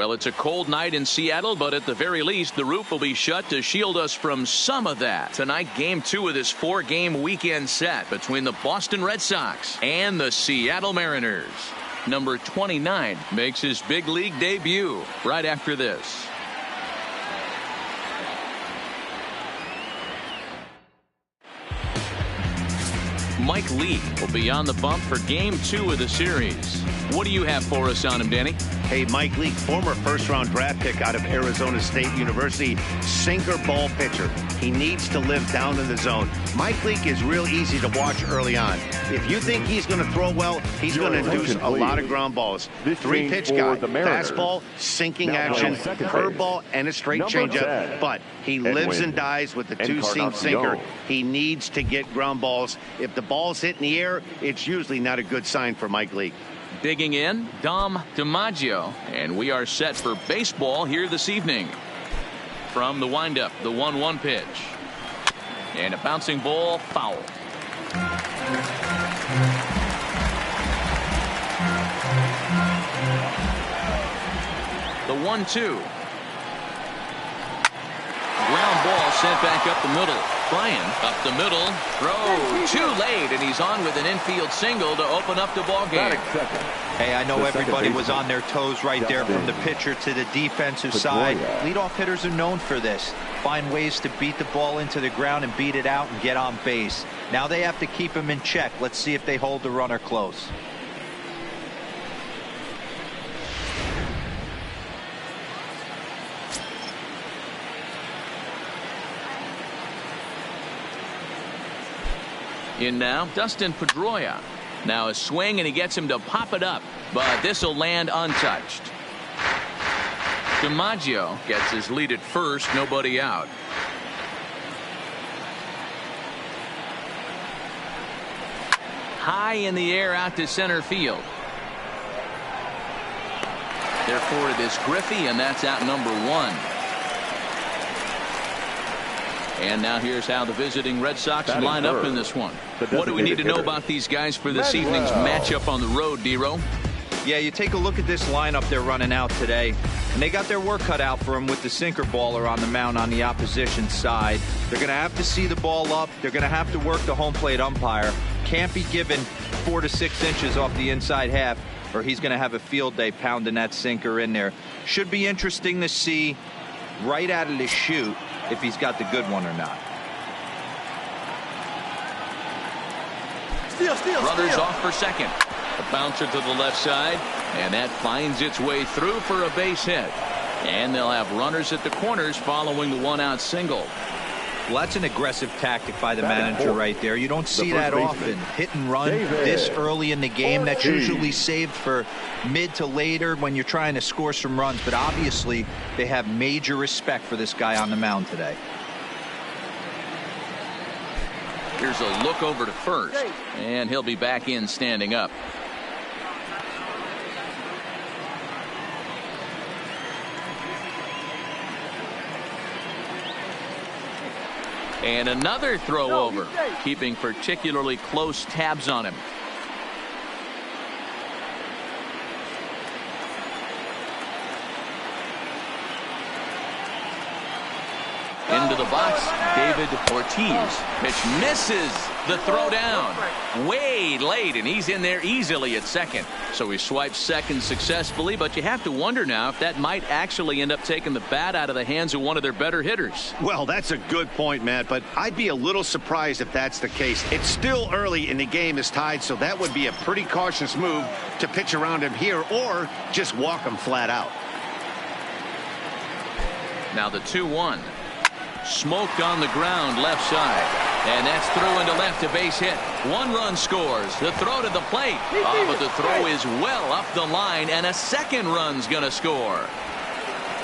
Well, it's a cold night in Seattle, but at the very least, the roof will be shut to shield us from some of that. Tonight, game 2 of this 4-game weekend set between the Boston Red Sox and the Seattle Mariners. Number 29 makes his big league debut right after this. Mike Leake will be on the bump for game 2 of the series. What do you have for us on him, Danny? Hey, Mike Leake, former first-round draft pick out of Arizona State University, sinker ball pitcher. He needs to live down in the zone. Mike Leake is real easy to watch early on. If you think he's going to throw well, he's going to induce a lot of ground balls. 3-pitch guy, fastball, sinking action, curveball, and a straight changeup. But he lives and dies with the 2-seam sinker. He needs to get ground balls. If the ball's hit in the air, it's usually not a good sign for Mike Leake. Digging in, Dom DiMaggio, and we are set for baseball here this evening. From the windup, the 1-1 pitch. And a bouncing ball, foul. The 1-2. Ground ball sent back up the middle. Bryant up the middle. Throw too late, and he's on with an infield single to open up the ball game. Hey, I know everybody was on their toes right there from the pitcher to the defensive side. Leadoff hitters are known for this. Find ways to beat the ball into the ground and beat it out and get on base. Now they have to keep him in check. Let's see if they hold the runner close. In now, Dustin Pedroia. Now a swing, and he gets him to pop it up, but this will land untouched. DiMaggio gets his lead at first, nobody out. High in the air out to center field. Therefore it is Griffey, and that's out number 1. And now here's how the visiting Red Sox line up in this one. What do we need to know about these guys for this evening's matchup on the road, D-Row? Yeah, you take a look at this lineup they're running out today, and they got their work cut out for them with the sinker baller on the mound on the opposition side. They're going to have to see the ball up. They're going to have to work the home plate umpire. Can't be given 4 to 6 inches off the inside half, or he's going to have a field day pounding that sinker in there. Should be interesting to see right out of the chute if he's got the good one or not. Runners off for second. A bouncer to the left side, and that finds its way through for a base hit. And they'll have runners at the corners following the 1-out single. Well, that's an aggressive tactic by the manager right there. You don't see that often. Hit and run this early in the game. That's usually saved for mid to later when you're trying to score some runs. But obviously, they have major respect for this guy on the mound today. Here's a look over to first, and he'll be back in standing up. And another throw over, keeping particularly close tabs on him. Into the box, David Ortiz. Pitch misses the throw down. Way late, and he's in there easily at second. So he swipes second successfully, but you have to wonder now if that might actually end up taking the bat out of the hands of one of their better hitters. Well, that's a good point, Matt, but I'd be a little surprised if that's the case. It's still early and the game is tied, so that would be a pretty cautious move to pitch around him here or just walk him flat out. Now the 2-1. Smoked on the ground left side, and that's through into left, a base hit. 1 run scores. The throw to the plate, but the throw is well up the line, and a second run's gonna score.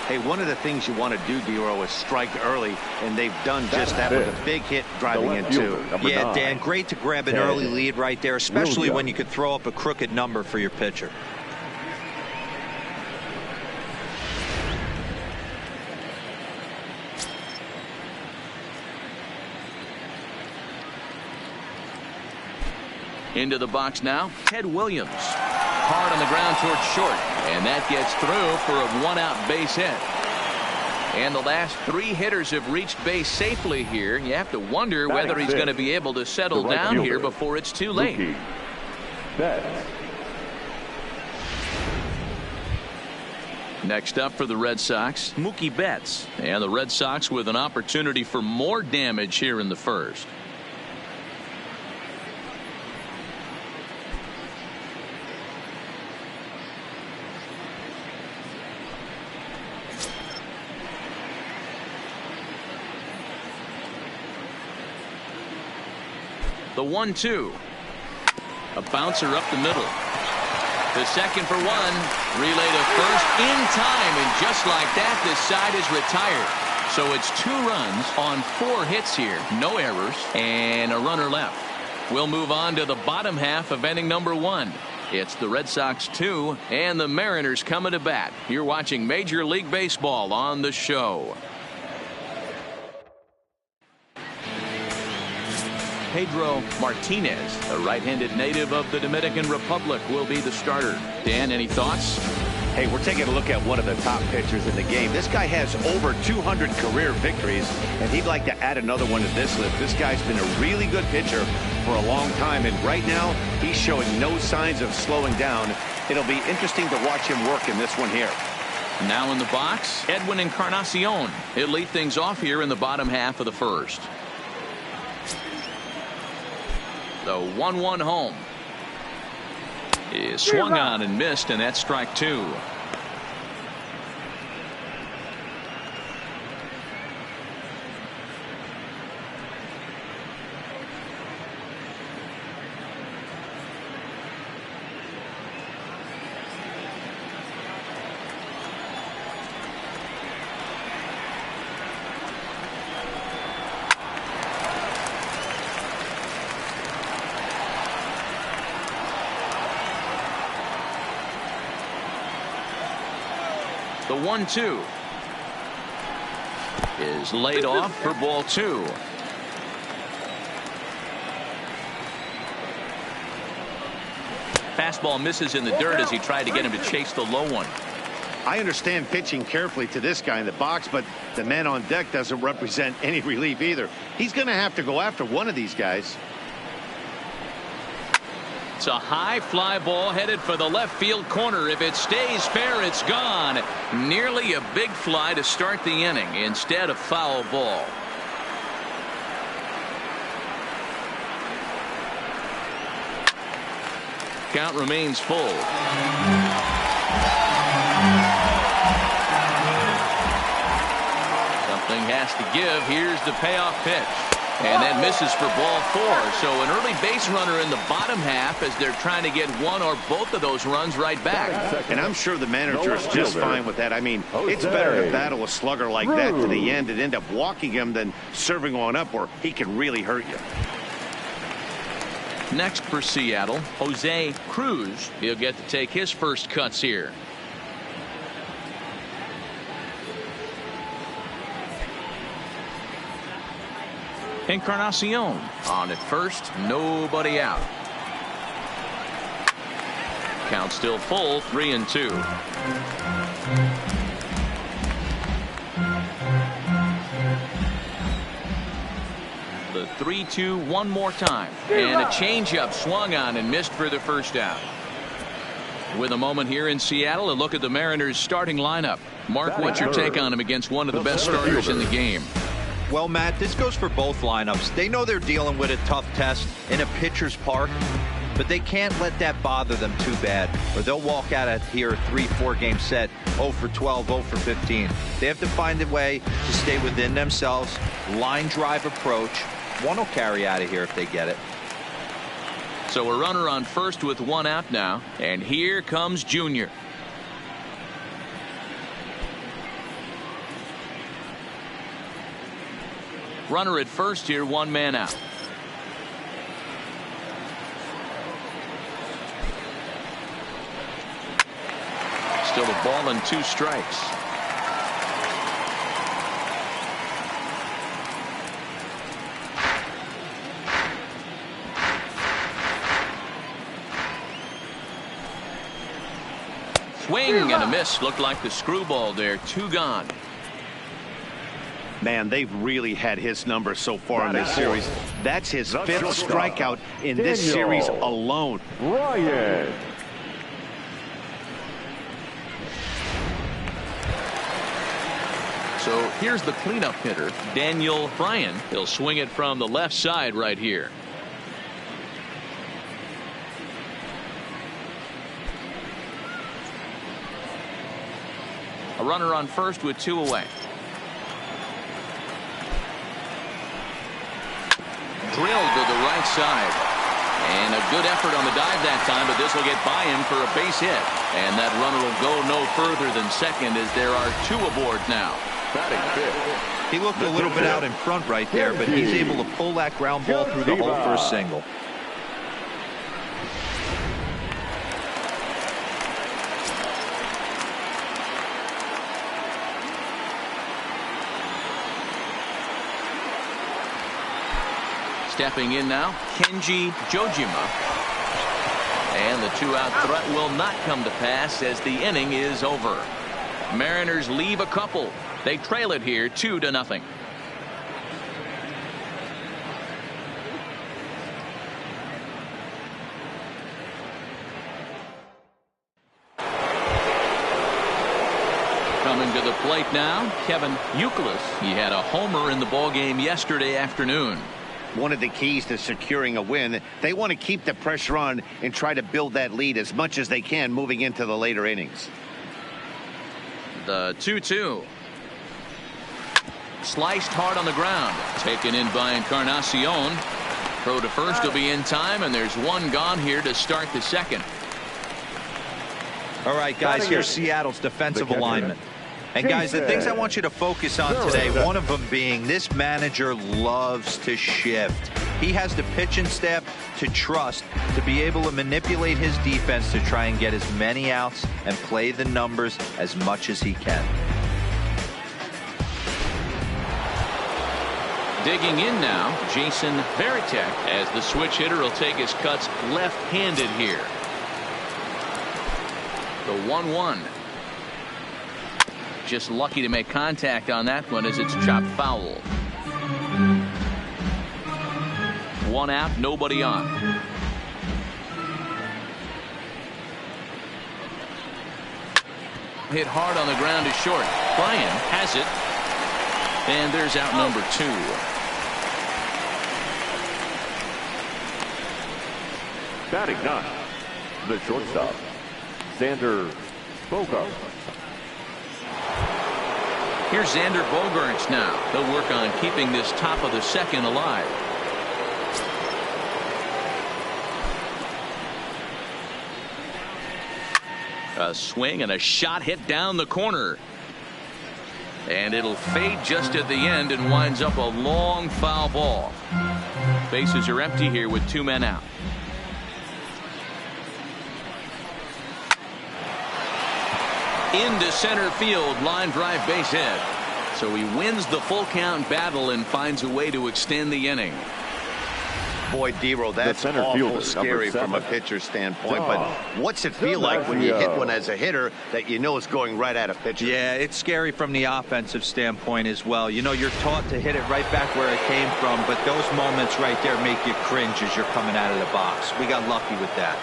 Hey, one of the things you want to do, D-Row, is strike early, and they've done just that with a big hit driving in two. Yeah, Dan, great to grab an early lead right there, especially when you could throw up a crooked number for your pitcher. Into the box now, Ted Williams. Hard on the ground towards short, And that gets through for a one-out base hit. And the last 3 hitters have reached base safely here. You have to wonder whether he's going to be able to settle down here before it's too late. Next up for the Red Sox, Mookie Betts. And the Red Sox with an opportunity for more damage here in the first. The 1-2. A bouncer up the middle. The second for one. Relay to first in time. And just like that, this side is retired. So it's 2 runs on 4 hits here. No errors. And a runner left. We'll move on to the bottom half of inning number 1. It's the Red Sox 2 and the Mariners coming to bat. You're watching Major League Baseball on the show. Pedro Martinez, a right-handed native of the Dominican Republic, will be the starter. Dan, any thoughts? Hey, we're taking a look at one of the top pitchers in the game. This guy has over 200 career victories, and he'd like to add another one to this list. This guy's been a really good pitcher for a long time, and right now he's showing no signs of slowing down. It'll be interesting to watch him work in this one here. Now in the box, Edwin Encarnacion. He'll lead things off here in the bottom half of the first. The 1-1 home is swung on and missed, and that's strike 2. The 1-2 is laid off for ball 2. Fastball misses in the dirt as he tried to get him to chase the low one. I understand pitching carefully to this guy in the box, but the man on deck doesn't represent any relief either. He's going to have to go after one of these guys. It's a high fly ball headed for the left field corner. If it stays fair, it's gone. Nearly a big fly to start the inning. Instead, a foul ball. Count remains full. Something has to give. Here's the payoff pitch. And that misses for ball 4. So an early base runner in the bottom half as they're trying to get one or both of those runs right back. And I'm sure the manager is just fine with that. I mean, it's better to battle a slugger like that to the end and end up walking him than serving one up where he can really hurt you. Next for Seattle, Jose Cruz. He'll get to take his first cuts here. Encarnacion on at first, nobody out. Count still full, 3-2. The 3-2 one more time, and a changeup swung on and missed for the first out. With a moment here in Seattle, a look at the Mariners starting lineup. Mark, what's your take on him against one of the best starters in the game? Well, Matt, this goes for both lineups. They know they're dealing with a tough test in a pitcher's park, but they can't let that bother them too bad, or they'll walk out of here a 3-4 game set, 0 for 12, 0 for 15. They have to find a way to stay within themselves, line drive approach. One will carry out of here if they get it. So a runner on first with one out now, and here comes Junior. Runner at first here, one man out. Still a ball and 2 strikes. Swing and a miss. Looked like the screwball there. 2 gone. Man, they've really had his number so far in this series. That's his 5th strikeout in this series alone. Ryan. So here's the cleanup hitter, Daniel Bryan. He'll swing it from the left side right here. A runner on first with 2 away. Drilled to the right side. And a good effort on the dive that time, but this will get by him for a base hit. And that runner will go no further than second as there are 2 aboard now. He looked a little bit out in front right there, but he's able to pull that ground ball through the hole for a single. Stepping in now, Kenji Jojima. And the 2-out threat will not come to pass as the inning is over. Mariners leave a couple. They trail it here 2-0. Coming to the plate now, Kevin Youkilis. He had a homer in the ballgame yesterday afternoon. One of the keys to securing a win, they want to keep the pressure on and try to build that lead as much as they can moving into the later innings. The 2-2. Sliced hard on the ground. Taken in by Encarnacion. Throw to first will be in time, and there's 1 gone here to start the second. All right, guys, here's Seattle's defensive alignment. And guys, the things I want you to focus on today, one of them being this manager loves to shift. He has the pitching staff to trust to be able to manipulate his defense to try and get as many outs and play the numbers as much as he can. Digging in now, Jason Varitek, as the switch hitter will take his cuts left-handed here. The 1-1. Just lucky to make contact on that one as it's chopped foul. 1 out, nobody on. Hit hard on the ground is short. Bryan has it. And there's out number 2. Batting 9, the shortstop, Xander Bogaerts. Here's Xander Bogaerts now. They'll work on keeping this top of the second alive. A swing and a shot hit down the corner. And it'll fade just at the end and winds up a long foul ball. Bases are empty here with 2 men out. Into center field, line drive base hit. So he wins the full count battle and finds a way to extend the inning. Boy, Dero, that's awful scary from a pitcher standpoint. But what's it feel like when you hit one as a hitter that you know is going right at a pitcher? Yeah, it's scary from the offensive standpoint as well. You know, you're taught to hit it right back where it came from, but those moments right there make you cringe as you're coming out of the box. We got lucky with that.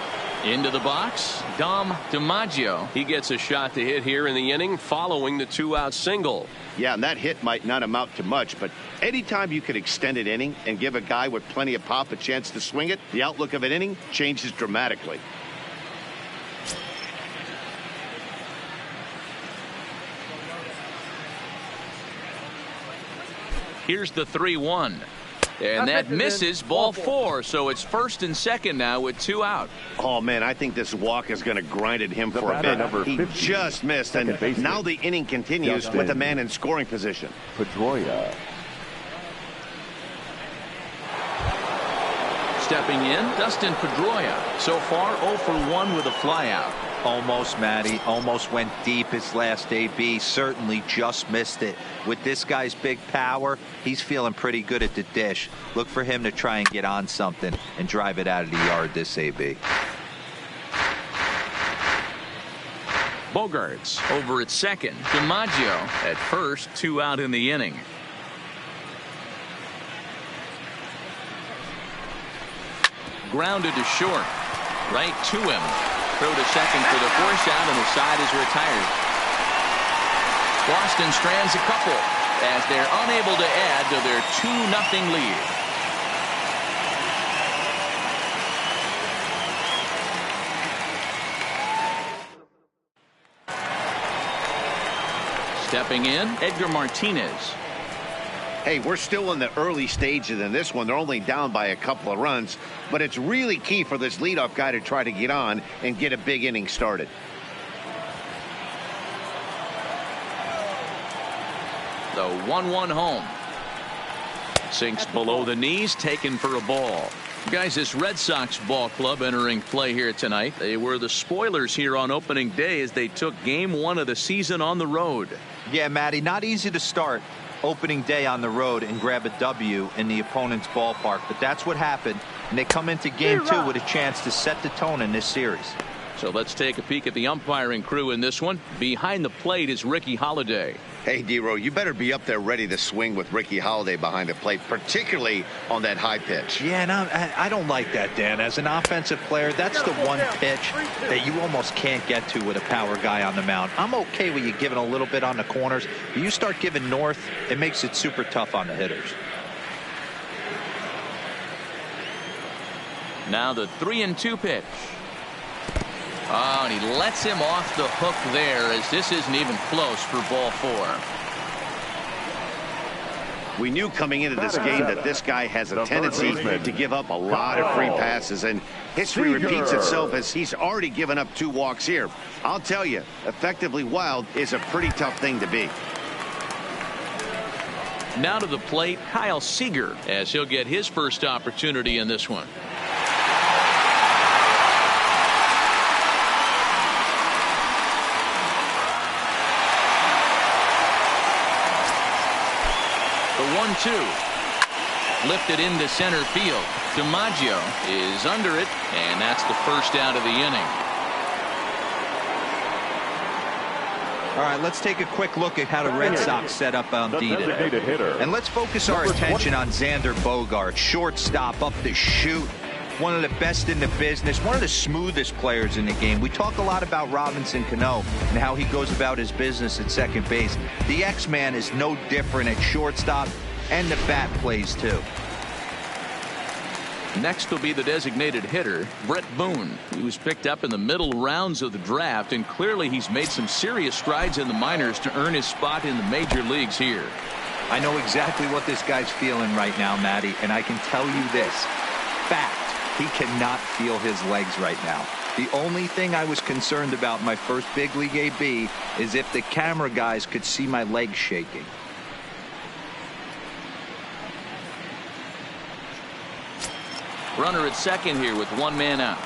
Into the box, Dom DiMaggio. He gets a shot to hit here in the inning following the 2-out single. Yeah, and that hit might not amount to much, but anytime you could extend an inning and give a guy with plenty of pop a chance to swing it, the outlook of an inning changes dramatically. Here's the 3-1. And that misses, ball 4. So it's first and second now with 2 out. Oh, man, I think this walk is going to grind at him for a bit. He just missed, and now the inning continues with a man in scoring position. Pedroia. Stepping in, Dustin Pedroia. So far, 0 for 1 with a flyout. Almost, Matty. Almost went deep his last AB. Certainly just missed it. With this guy's big power, he's feeling pretty good at the dish. Look for him to try and get on something and drive it out of the yard this AB. Bogaerts over at second. DiMaggio at first, 2 out in the inning. Grounded to short. Right to him. Throw to second for the force out, and the side is retired. Boston strands a couple as they're unable to add to their 2-0 lead. Stepping in, Edgar Martinez. Hey, we're still in the early stages in this one. They're only down by a couple of runs, but it's really key for this leadoff guy to try to get on and get a big inning started. The 1-1 home. Sinks below the knees, taken for a ball. Guys, this Red Sox ball club entering play here tonight. They were the spoilers here on opening day as they took game 1 of the season on the road. Yeah, Matty, not easy to start opening day on the road and grab a W in the opponent's ballpark, but that's what happened, and they come into game 2 with a chance to set the tone in this series. So let's take a peek at the umpiring crew in this one. Behind the plate is Ricky Holiday. Hey, D-Row, you better be up there ready to swing with Ricky Holiday behind the plate, particularly on that high pitch. Yeah, and I don't like that, Dan. As an offensive player, that's the one pitch that you almost can't get to with a power guy on the mound. I'm okay with you giving a little bit on the corners, but you start giving north, it makes it super tough on the hitters. Now the 3-2 pitch. Oh, and he lets him off the hook there as this isn't even close for ball 4. We knew coming into this game that this guy has a tendency to give up a lot of free passes, and history repeats itself as he's already given up 2 walks here. I'll tell you, effectively wild is a pretty tough thing to be. Now to the plate, Kyle Seager, as he'll get his first opportunity in this one. The 1-2. Lifted into center field. DiMaggio is under it, and that's the first out of the inning. All right, let's take a quick look at how the Red Sox set up on D today. And let's focus our attention on Xander Bogaerts, shortstop up the chute. One of the best in the business, one of the smoothest players in the game. We talk a lot about Robinson Cano and how he goes about his business at second base. The X-Man is no different at shortstop, and the bat plays too. Next will be the designated hitter, Brett Boone. He was picked up in the middle rounds of the draft, and clearly he's made some serious strides in the minors to earn his spot in the major leagues here. I know exactly what this guy's feeling right now, Matty, and I can tell you this. Fact. He cannot feel his legs right now. The only thing I was concerned about my first big league AB is if the camera guys could see my legs shaking. Runner at second here with 1 man out.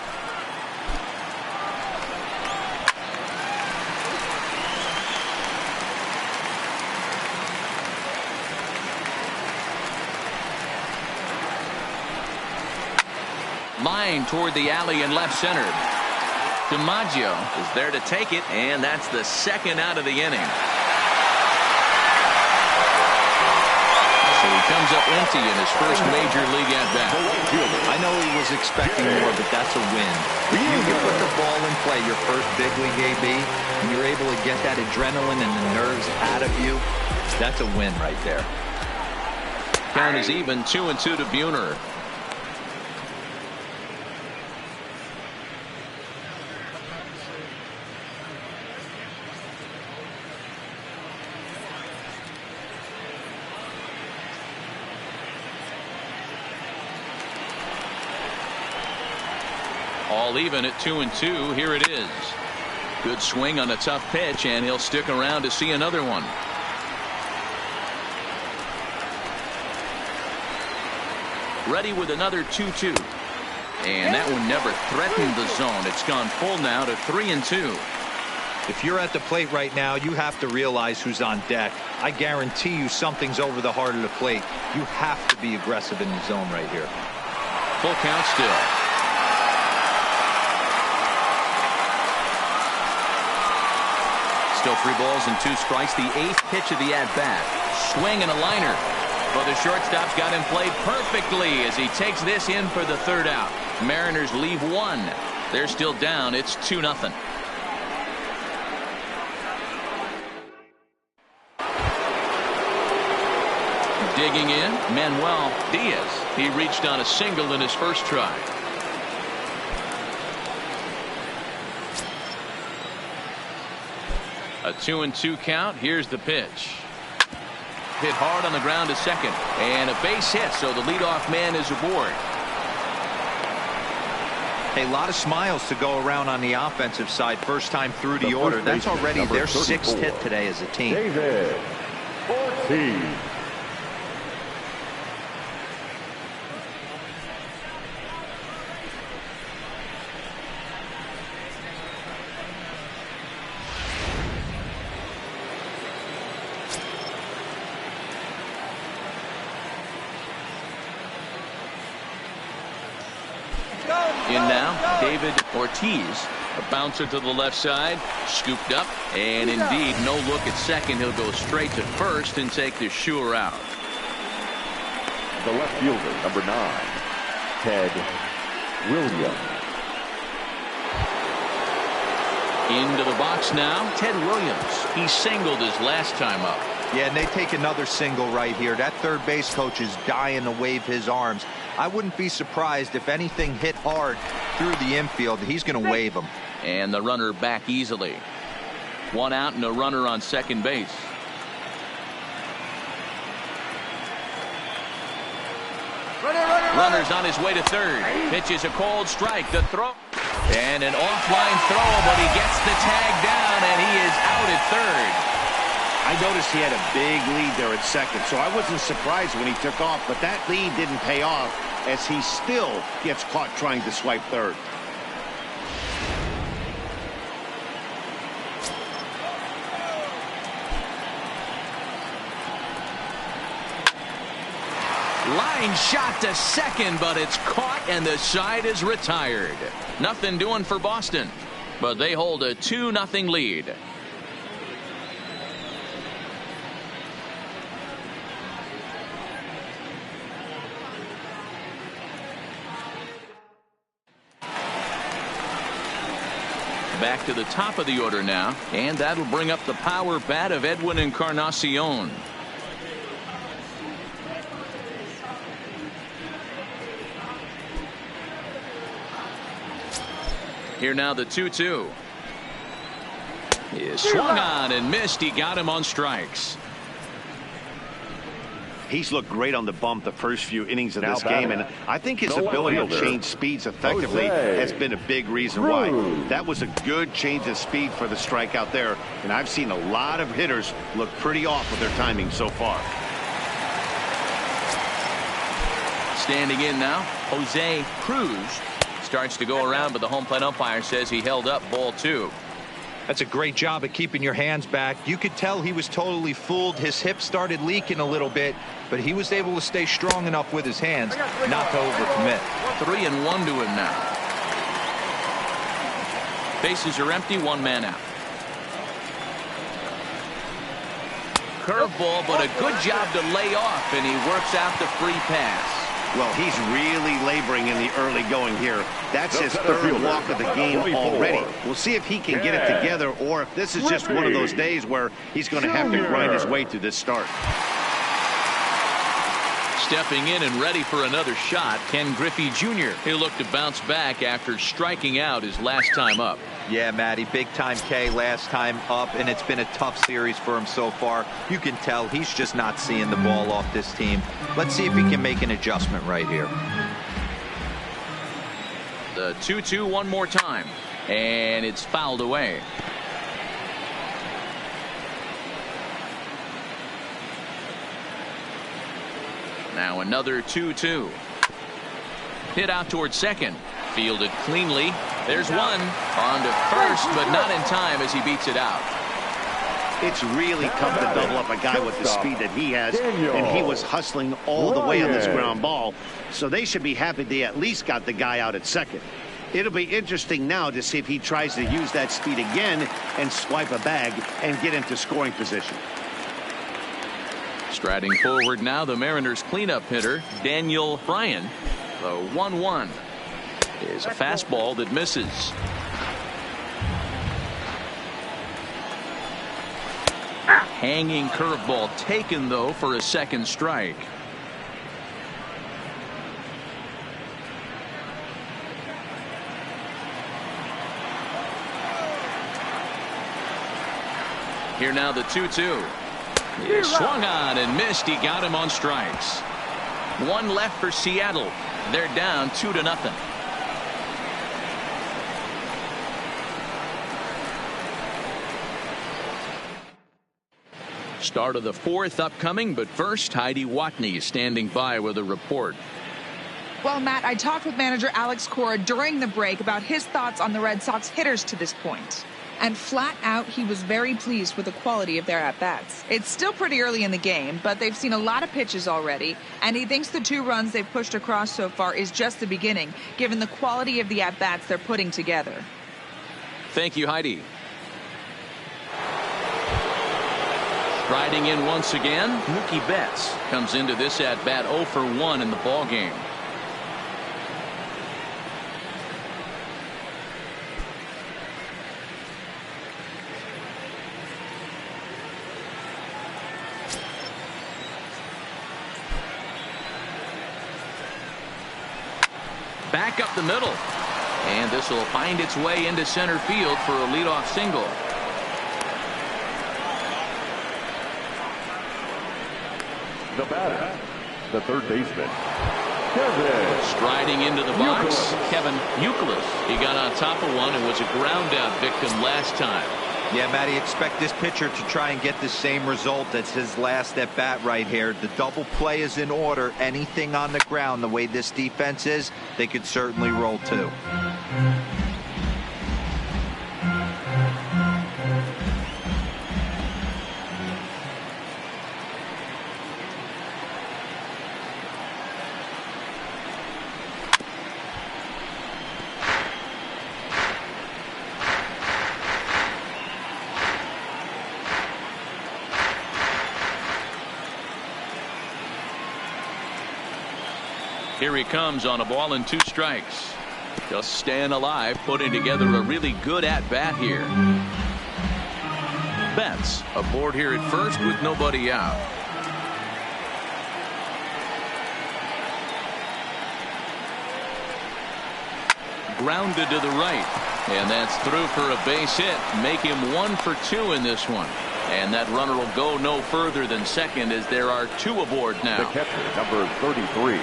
Line toward the alley and left center. DiMaggio is there to take it, and that's the second out of the inning. So he comes up empty in his first major league at-bat. I know he was expecting more, but that's a win. If you can put the ball in play your first big league AB, and you're able to get that adrenaline and the nerves out of you, that's a win right there. Count is even, 2-2 to Buhner. All even at 2-2. Here it is. Good swing on a tough pitch, and he'll stick around to see another one. Ready with another 2-2. And that one never threatened the zone. It's gone full now to 3-2. If you're at the plate right now, you have to realize who's on deck. I guarantee you something's over the heart of the plate. You have to be aggressive in the zone right here. Full count still. Still 3 balls and 2 strikes. The 8th pitch of the at-bat. Swing and a liner. But the shortstop's got him played perfectly as he takes this in for the 3rd out. Mariners leave 1. They're still down. It's 2-0. Digging in, Manuel Diaz. He reached on a single in his first try. A 2-2 count. Here's the pitch. Hit hard on the ground to second. And a base hit, so the leadoff man is aboard. A lot of smiles to go around on the offensive side. First time through the order. That's already their 6th hit today as a team. David Ortiz. In now, David Ortiz. A bouncer to the left side, scooped up, and indeed no look at second. He'll go straight to first and take the sure out. The left fielder, number 9, Ted Williams. Into the box now, Ted Williams. He singled his last time up. Yeah, and they take another single right here. That third base coach is dying to wave his arms. I wouldn't be surprised if anything hit hard through the infield. He's going to wave them. And the runner back easily. 1 out and a runner on second base. Runner's on his way to third. Pitches a cold strike. The throw. And an offline throw, but he gets the tag down, and he is out at third. I noticed he had a big lead there at second, so I wasn't surprised when he took off, but that lead didn't pay off as he still gets caught trying to swipe third. Line shot to second, but it's caught and the side is retired. Nothing doing for Boston, but they hold a 2-0 lead. Back to the top of the order now, and that'll bring up the power bat of Edwin Encarnacion. Here now the 2-2. He is swung on and missed. He got him on strikes. He's looked great on the bump the first few innings of this game, and I think his ability to change speeds effectively has been a big reason why. That was a good change of speed for the strikeout there, and I've seen a lot of hitters look pretty off with their timing so far. Standing in now, Jose Cruz starts to go around, but the home plate umpire says he held up ball 2. That's a great job of keeping your hands back. You could tell he was totally fooled. His hip started leaking a little bit, but he was able to stay strong enough with his hands not to overcommit. 3-1 to him now. Bases are empty, 1 man out. Curveball, but a good job to lay off, and he works out the free pass. Well, he's really laboring in the early going here. That's his 3rd walk of the game already. We'll see if he can get it together or if this is just one of those days where he's going to have to grind his way through this start. Stepping in and ready for another shot, Ken Griffey Jr. He'll look to bounce back after striking out his last time up. Yeah, Matty, big time K last time up, and it's been a tough series for him so far. You can tell he's just not seeing the ball off this team. Let's see if he can make an adjustment right here. The 2-2 one more time, and it's fouled away. Now another 2-2. Hit out towards second. Fielded cleanly. There's one. On to first, but not in time as he beats it out. It's really tough to double up a guy with the speed that he has, and he was hustling all the way on this ground ball. So they should be happy they at least got the guy out at second. It'll be interesting now to see if he tries to use that speed again and swipe a bag and get into scoring position. Striding forward now, the Mariners cleanup hitter, Daniel Bryan. The 1-1 is a fastball that misses. Hanging curveball taken, though, for a second strike. Here now the 2-2. He swung on and missed. He got him on strikes. One left for Seattle. They're down 2-0. Start of the fourth upcoming, but first, Heidi Watney is standing by with a report. Well, Matt, I talked with manager Alex Cora during the break about his thoughts on the Red Sox hitters to this point. And flat out, he was very pleased with the quality of their at-bats. It's still pretty early in the game, but they've seen a lot of pitches already, and he thinks the 2 runs they've pushed across so far is just the beginning, given the quality of the at-bats they're putting together. Thank you, Heidi. Striding in once again, Mookie Betts comes into this at-bat 0 for 1 in the ballgame. Back up the middle, and this will find its way into center field for a leadoff single. The batter, the third baseman, Kevin. Striding into the box, Kevin Youkilis. He got on top of one and was a ground out victim last time. Yeah, Matty, expect this pitcher to try and get the same result as his last at bat right here. The double play is in order. Anything on the ground, the way this defense is, they could certainly roll too. Here he comes on a ball and 2 strikes. Just staying alive, putting together a really good at-bat here. Betts aboard here at first with nobody out. Grounded to the right, and that's through for a base hit. Make him 1 for 2 in this one. And that runner will go no further than second as there are 2 aboard now. The catcher, number 33.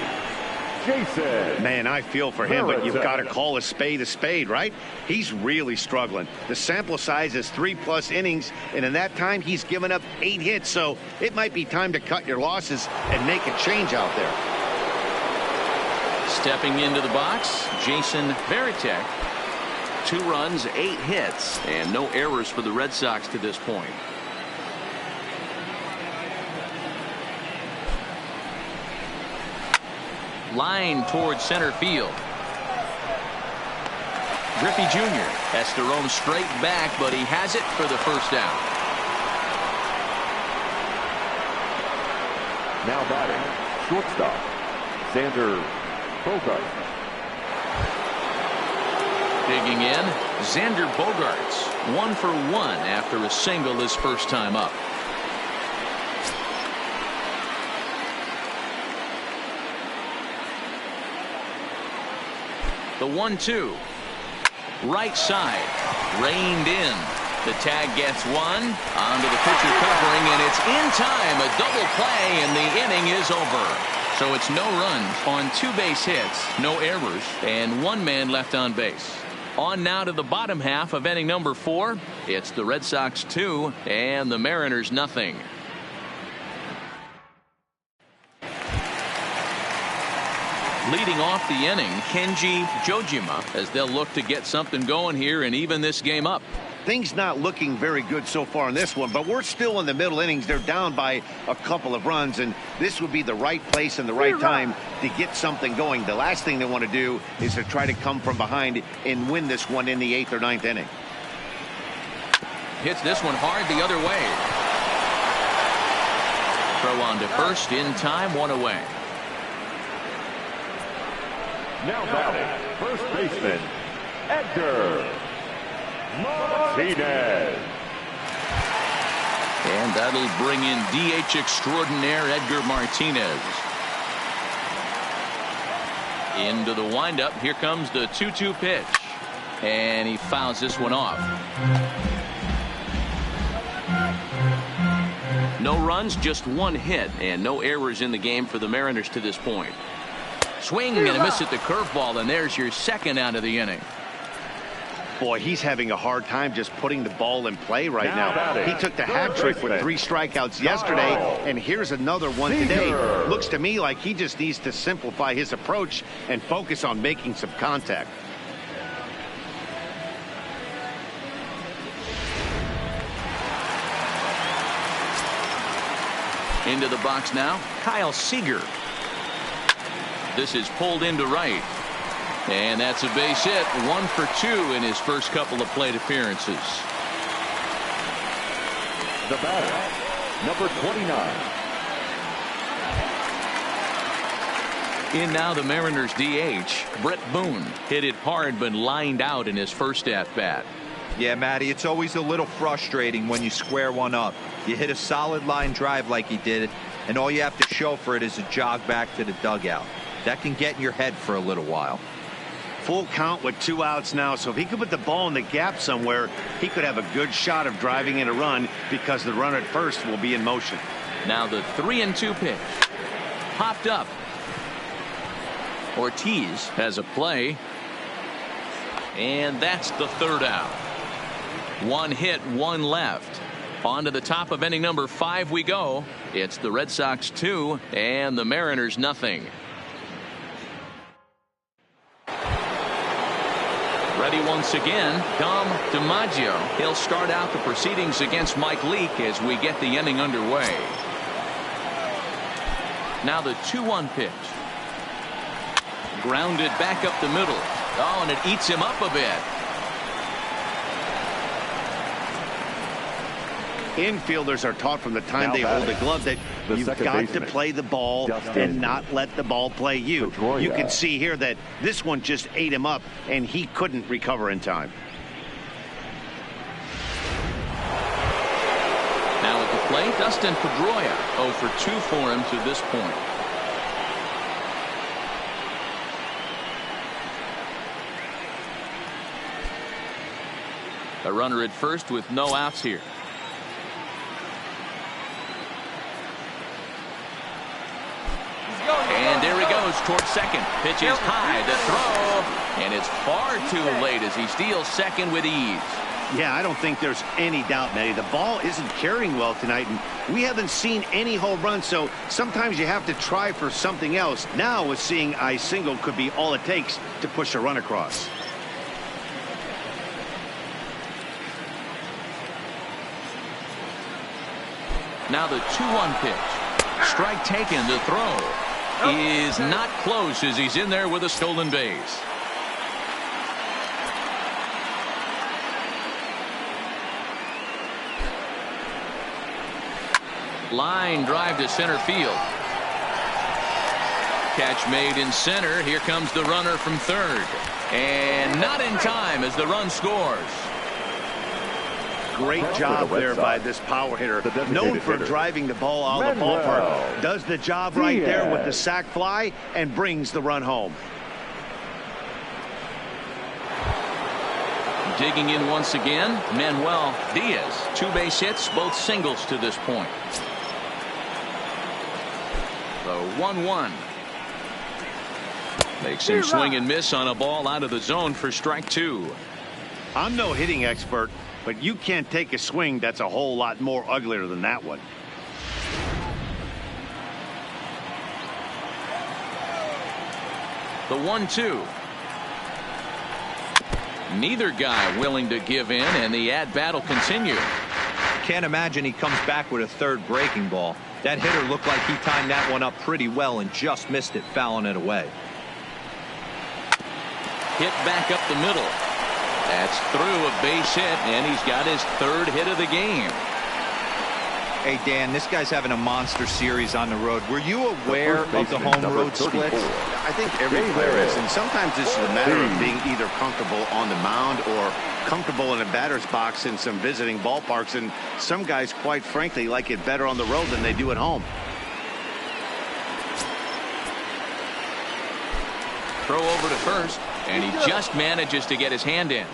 Jason. Man, I feel for him, but you've got to call a spade, right? He's really struggling. The sample size is 3+ innings, and in that time, he's given up 8 hits. So it might be time to cut your losses and make a change out there. Stepping into the box, Jason Varitek. 2 runs, 8 hits, and no errors for the Red Sox to this point. Line towards center field. Griffey Jr. has to roam straight back, but he has it for the first out. Now batting, shortstop, Xander Bogaerts. Digging in, Xander Bogaerts, 1 for 1 after a single his first time up. The 1-2. Right side. Reined in. The tag gets 1. Onto the pitcher covering, and it's in time. A double play, and the inning is over. So it's no runs on 2 base hits, no errors, and 1 man left on base. On now to the bottom half of inning number 4. It's the Red Sox 2 and the Mariners nothing. Leading off the inning, Kenji Jojima, as they'll look to get something going here and even this game up. things not looking very good so far in this one, but we're still in the middle innings. They're down by a couple of runs, and this would be the right place and the right time to get something going. The last thing they want to do is to try to come from behind and win this one in the 8th or 9th inning. Hits this one hard the other way. Throw on to first in time, 1 away. Now batting, first baseman, Edgar Martinez. And that'll bring in DH extraordinaire Edgar Martinez. Into the windup. Here comes the 2-2 pitch. And he fouls this one off. No runs, just 1 hit, and no errors in the game for the Mariners to this point. Swing and a miss at the curveball, and there's your second out of the inning. Boy, he's having a hard time just putting the ball in play right now. He took the hat trick with 3 strikeouts yesterday, and here's another one today. Looks to me like he just needs to simplify his approach and focus on making some contact. Into the box now, Kyle Seager. This is pulled into right. And that's a base hit. 1 for 2 in his first couple of plate appearances. The batter, number 29. In now the Mariners DH, Brett Boone. Hit it hard but lined out in his first at-bat. Yeah, Matty, it's always a little frustrating when you square one up. You hit a solid line drive like he did, and all you have to show for it is a jog back to the dugout. That can get in your head for a little while. Full count with 2 outs now, so if he could put the ball in the gap somewhere, he could have a good shot of driving in a run because the runner at first will be in motion. Now the 3-2 pitch. Popped up. Ortiz has a play. And that's the 3rd out. 1 hit, 1 left. On to the top of inning number 5 we go. It's the Red Sox 2 and the Mariners nothing. Ready once again, Dom DiMaggio. He'll start out the proceedings against Mike Leake as we get the inning underway. Now the 2-1 pitch. Grounded back up the middle. Oh, and it eats him up a bit. Infielders are taught from the time they hold the glove that you've got to play the ball and not let the ball play you. You can see here that this one just ate him up, and he couldn't recover in time. Now at the plate, Dustin Pedroia. 0 for 2 for him to this point. A runner at first with no outs here. And there he goes towards second. Pitch is high. The throw. And it's far too late as he steals second with ease. Yeah, I don't think there's any doubt, Matty. The ball isn't carrying well tonight, and we haven't seen any home runs, so sometimes you have to try for something else. Now, with seeing I single could be all it takes to push a run across. Now the 2-1 pitch. Strike taken. The throw is not close as he's in there with a stolen base. Line drive to center field. Catch made in center. Here comes the runner from third. And not in time as the run scores. Great job there by this power hitter, known for driving the ball out of the ballpark. Does the job right there with the sac fly and brings the run home. Digging in once again, Manuel Diaz. 2 base hits, both singles to this point. The 1-1. Makes him swing and miss on a ball out of the zone for strike 2. I'm no hitting expert, but you can't take a swing that's a whole lot more uglier than that one. The 1-2. Neither guy willing to give in, and the at-bat will continue. Can't imagine he comes back with a third breaking ball. That hitter looked like he timed that one up pretty well and just missed it, fouling it away. Hit back up the middle. That's through a base hit, and he's got his third hit of the game. Hey, Dan, this guy's having a monster series on the road. Were you aware of the home road splits? I think every player is, and sometimes this is a matter of being either comfortable on the mound or comfortable in a batter's box in some visiting ballparks, and some guys, quite frankly, like it better on the road than they do at home. Throw over to first, and he just manages to get his hand in.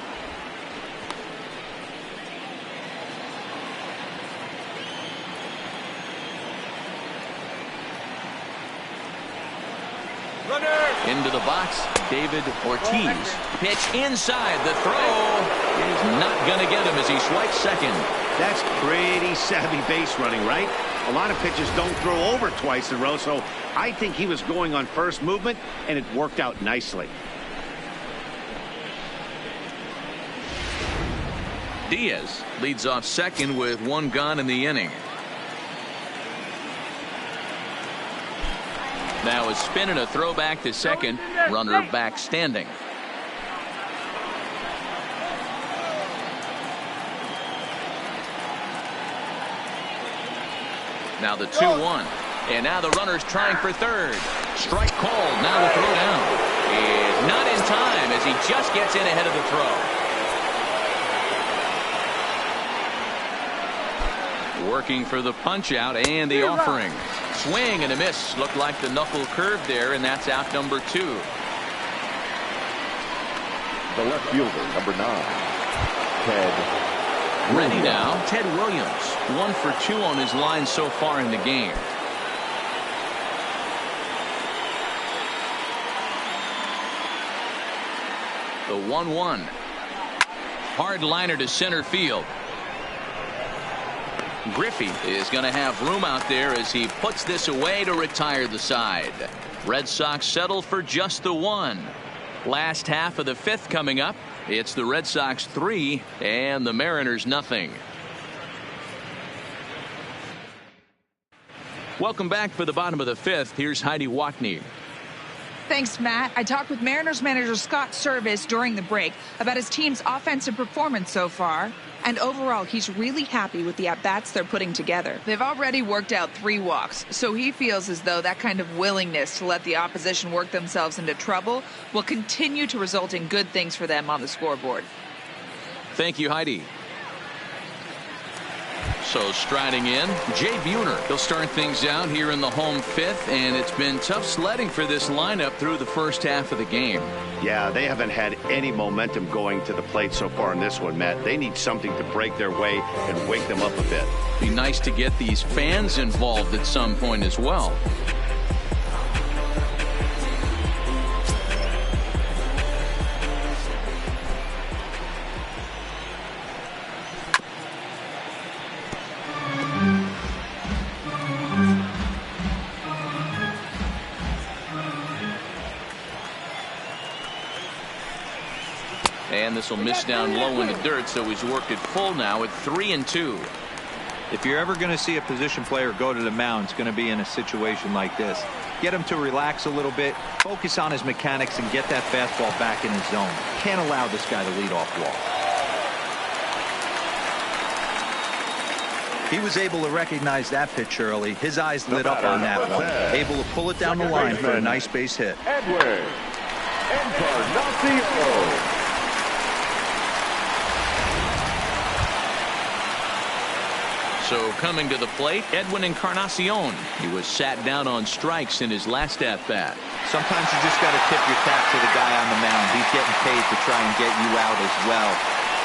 Into the box, David Ortiz. Pitch inside. The throw is not going to get him as he swipes second. That's pretty savvy base running, right? A lot of pitchers don't throw over twice in a row, so I think he was going on first movement, and it worked out nicely. Diaz leads off second with one gone in the inning. Now a spin and a throw back to second. Runner back standing. Now the 2-1. And now the runner's trying for third. Strike called. Now the throw down. Is not in time as he just gets in ahead of the throw. Working for the punch out and the offering. Swing and a miss. Looked like the knuckle curve there, and that's out number 2. The left fielder, number 9, Ted. Ready now, Ted Williams. 1 for 2 on his line so far in the game. The 1-1. Hard liner to center field. Griffey is going to have room out there as he puts this away to retire the side. Red Sox settle for just the 1. Last half of the 5th coming up. It's the Red Sox 3 and the Mariners nothing. Welcome back for the bottom of the 5th. Here's Heidi Watney. Thanks, Matt. I talked with Mariners manager Scott Service during the break about his team's offensive performance so far. And overall, he's really happy with the at-bats they're putting together. They've already worked out 3 walks, so he feels as though that kind of willingness to let the opposition work themselves into trouble will continue to result in good things for them on the scoreboard. Thank you, Heidi. So striding in, Jay Buhner. He'll start things out here in the home 5th, and it's been tough sledding for this lineup through the first half of the game. Yeah, they haven't had any momentum going to the plate so far in this one, Matt. They need something to break their way and wake them up a bit. Be nice to get these fans involved at some point as well. And this will miss down low in the dirt, so he's worked it full now at 3-2. If you're ever going to see a position player go to the mound, it's going to be in a situation like this. Get him to relax a little bit, focus on his mechanics, and get that fastball back in his zone. Can't allow this guy to lead off walk. He was able to recognize that pitch early. His eyes lit up on that one. Able to pull it down the line for a nice base hit. Edwin Encarnacion. So coming to the plate, Edwin Encarnacion. He was sat down on strikes in his last at-bat. Sometimes you just got to tip your cap to the guy on the mound. He's getting paid to try and get you out as well.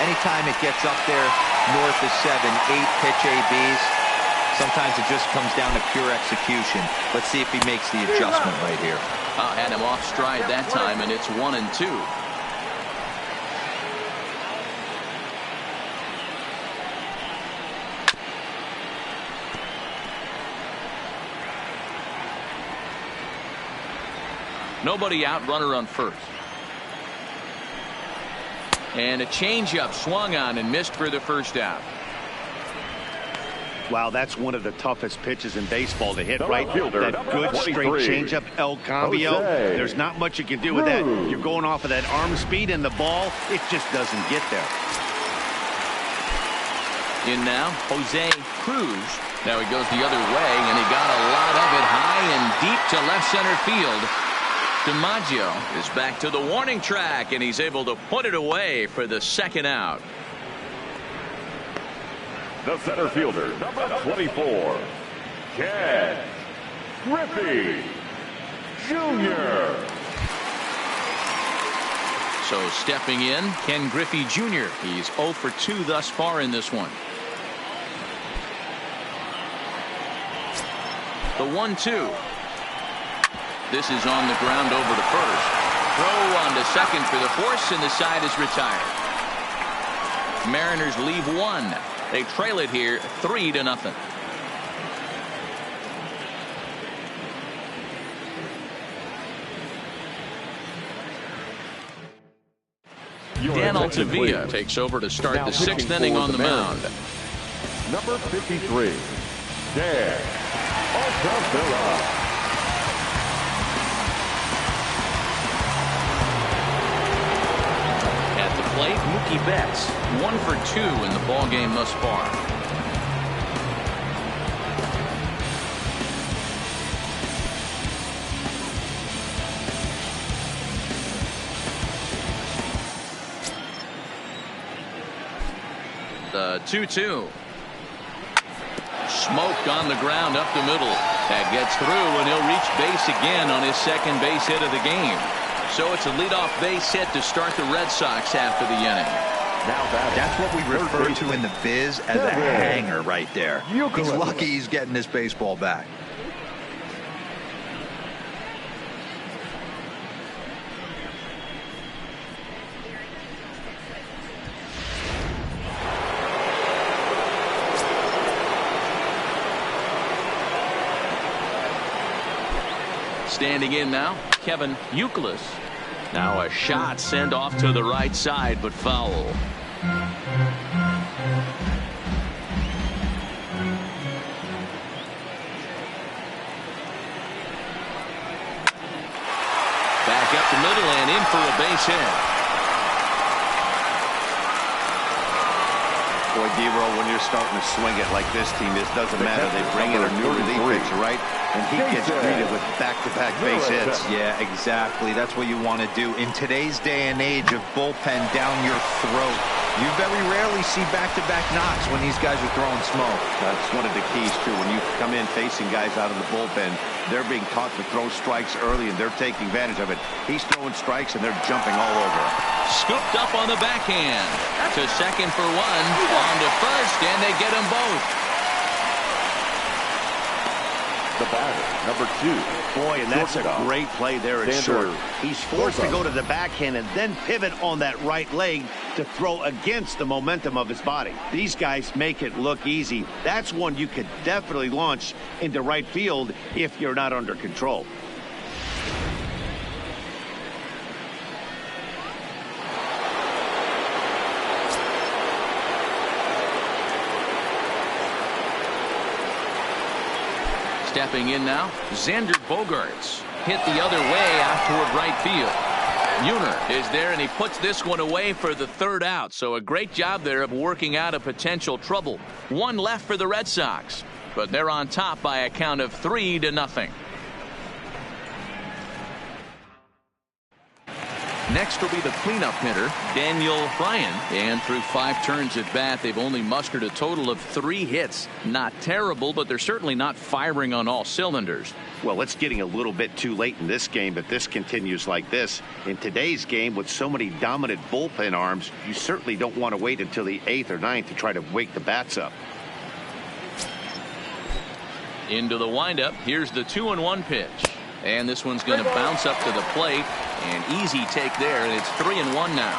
Anytime it gets up there north of 7, 8 pitch ABs, sometimes it just comes down to pure execution. Let's see if he makes the adjustment right here. Had him off stride that time, and it's 1-2. Nobody out, runner on first. And a changeup swung on and missed for the first out. Wow, that's one of the toughest pitches in baseball to hit, The right? fielder, That number good 23, straight changeup, El Cambio. Jose There's not much you can do with that. You're going off of that arm speed, and the ball, it just doesn't get there. In now, Jose Cruz. Now he goes the other way, and he got a lot of it high and deep to left center field. DiMaggio is back to the warning track, and he's able to put it away for the second out. The center fielder, number 24, Ken Griffey Jr. So stepping in, Ken Griffey Jr. He's 0 for 2 thus far in this one. The 1-2. This is on the ground over to first. Throw on to second for the force, and the side is retired. Mariners leave one. They trail it here 3-0. Dan Altavilla takes over to start the 6th inning on the mound. Number 53, Dan Altavilla. At the plate, Mookie Betts 1 for 2 in the ball game thus far. The 2-2. Smoked on the ground up the middle. That gets through, and he'll reach base again on his second base hit of the game. So it's a leadoff base hit to start the Red Sox after the inning. That's what we refer to in the biz as a hanger right there. He's lucky he's getting this baseball back. Standing in now, Kevin Youkilis. Now a shot sent off to the right side, but foul. Back up the middle and in for a base hit. Boy, D-Roll, when you're starting to swing it like this team is, doesn't matter. They bring in a new relief pitcher, right? And he gets greeted with back-to-back base hits. Yeah, exactly. That's what you want to do. In today's day and age of bullpen down your throat, you very rarely see back-to-back knocks when these guys are throwing smoke. That's one of the keys, too. When you come in facing guys out of the bullpen, they're being taught to throw strikes early, and they're taking advantage of it. He's throwing strikes, and they're jumping all over him. Scooped up on the backhand. To second for one. On to first, and they get them both. The batter, number 2. Boy, and that's a great play there at short. He's forced to go to the backhand and then pivot on that right leg to throw against the momentum of his body. These guys make it look easy. That's one you could definitely launch into right field if you're not under control. Stepping in now, Xander Bogaerts. Hit the other way out toward right field. Muner is there, and he puts this one away for the third out. So a great job there of working out a potential trouble. One left for the Red Sox, but they're on top by a count of 3-0. Next will be the cleanup hitter, Daniel Bryan. And through 5 turns at bat, they've only mustered a total of 3 hits. Not terrible, but they're certainly not firing on all cylinders. Well, it's getting a little bit too late in this game, but this continues like this. In today's game, with so many dominant bullpen arms, you certainly don't want to wait until the 8th or 9th to try to wake the bats up. Into the windup. Here's the 2-1 pitch. And this one's going to bounce up to the plate. An easy take there, and it's 3-1 now.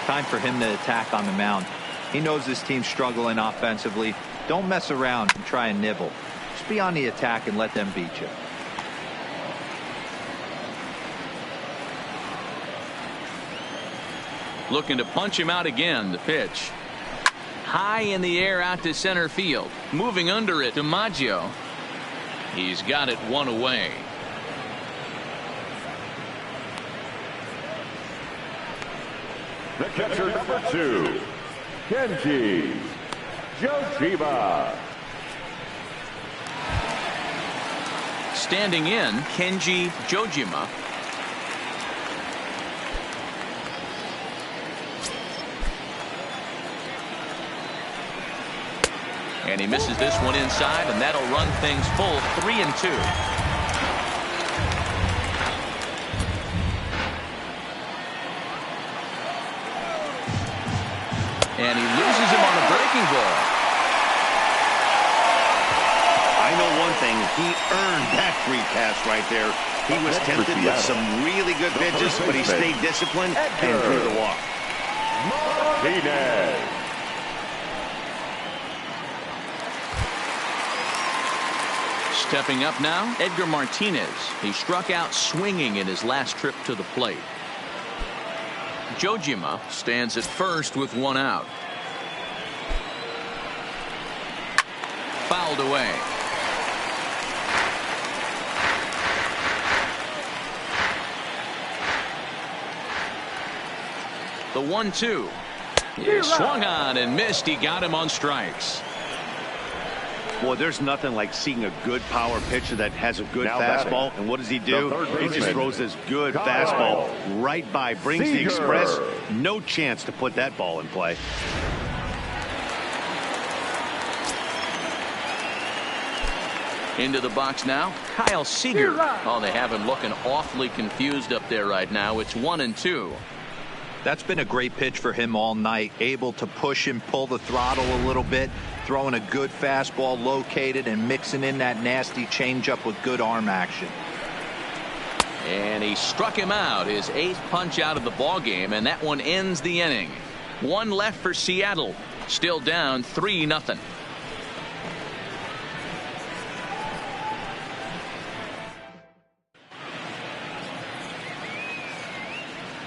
Time for him to attack on the mound. He knows this team's struggling offensively. Don't mess around and try and nibble. Just be on the attack and let them beat you. Looking to punch him out again. The pitch. High in the air out to center field. Moving under it, DiMaggio. He's got it one away. The catcher, number 2, Kenji Jojima. Standing in, Kenji Jojima. And he misses this one inside, and that'll run things full 3-2. And he loses him on a breaking ball. I know one thing. He earned that free pass right there. He was tempted with some really good pitches, but he stayed disciplined and drew the walk. Martinez. Stepping up now, Edgar Martinez. He struck out swinging in his last trip to the plate. Jojima stands at first with one out. Fouled away. The 1-2. He swung on and missed. He got him on strikes. Boy, there's nothing like seeing a good power pitcher that has a good fastball. And what does he do? He just throws this good fastball right by, brings the express. No chance to put that ball in play. Into the box now, Kyle Seager. Oh, they have him looking awfully confused up there right now. It's 1-2. That's been a great pitch for him all night. Able to push and pull the throttle a little bit, throwing a good fastball located and mixing in that nasty changeup with good arm action. And he struck him out, his 8th punch out of the ball game, and that one ends the inning. One left for Seattle, still down 3-0.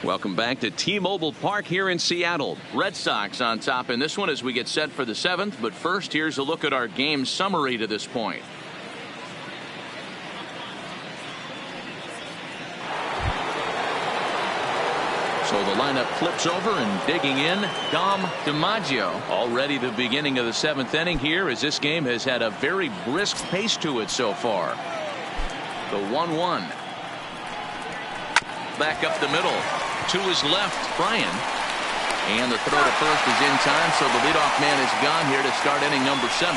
Welcome back to T-Mobile Park here in Seattle. Red Sox on top in this one as we get set for the 7th. But first, here's a look at our game summary to this point. So the lineup flips over and digging in, Dom DiMaggio. Already the beginning of the 7th inning here as this game has had a very brisk pace to it so far. The 1-1. Back up the middle. To his left, Brian. And the throw to first is in time, so the leadoff man is gone here to start inning number 7.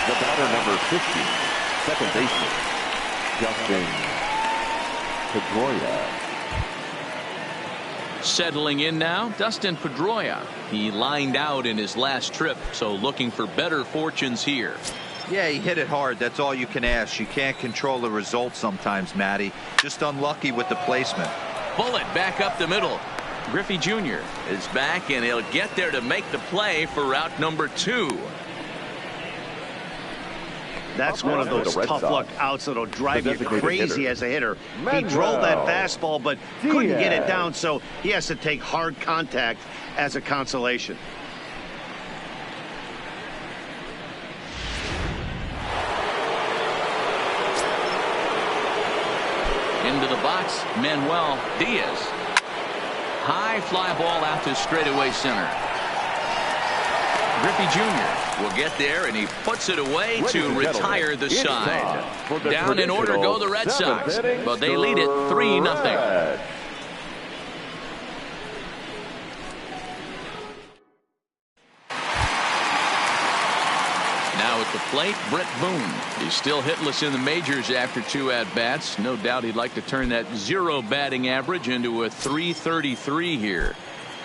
The batter, number 50, second baseman, Dustin Pedroia. Settling in now, Dustin Pedroia. He lined out in his last trip, so looking for better fortunes here. Yeah, he hit it hard. That's all you can ask. You can't control the result sometimes, Matty. Just unlucky with the placement. Bullet back up the middle. Griffey Jr. is back, and he'll get there to make the play for route number 2. That's one of those tough luck outs that'll drive you crazy as a hitter. He drove that fastball, but couldn't get it down, so he has to take hard contact as a consolation. Into the box, Manuel Diaz. High fly ball out to straightaway center. Griffey Jr. will get there, and he puts it away to retire the side. Down in order go the Red Sox, but they lead it 3-0. Now at the plate, Brett Boone. He's still hitless in the majors after 2 at-bats. No doubt he'd like to turn that 0 batting average into a .333 here.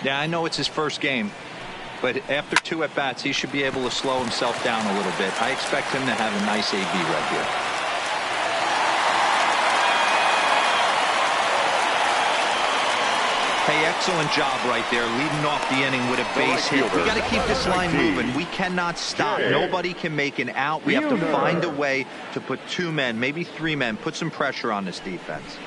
Yeah, I know it's his first game, but after 2 at-bats, he should be able to slow himself down a little bit. I expect him to have a nice AB right here. Hey, excellent job right there, leading off the inning with a base hit. We got to keep this line moving. We cannot stop. Nobody can make an out. We have to find a way to put 2 men, maybe 3 men, put some pressure on this defense.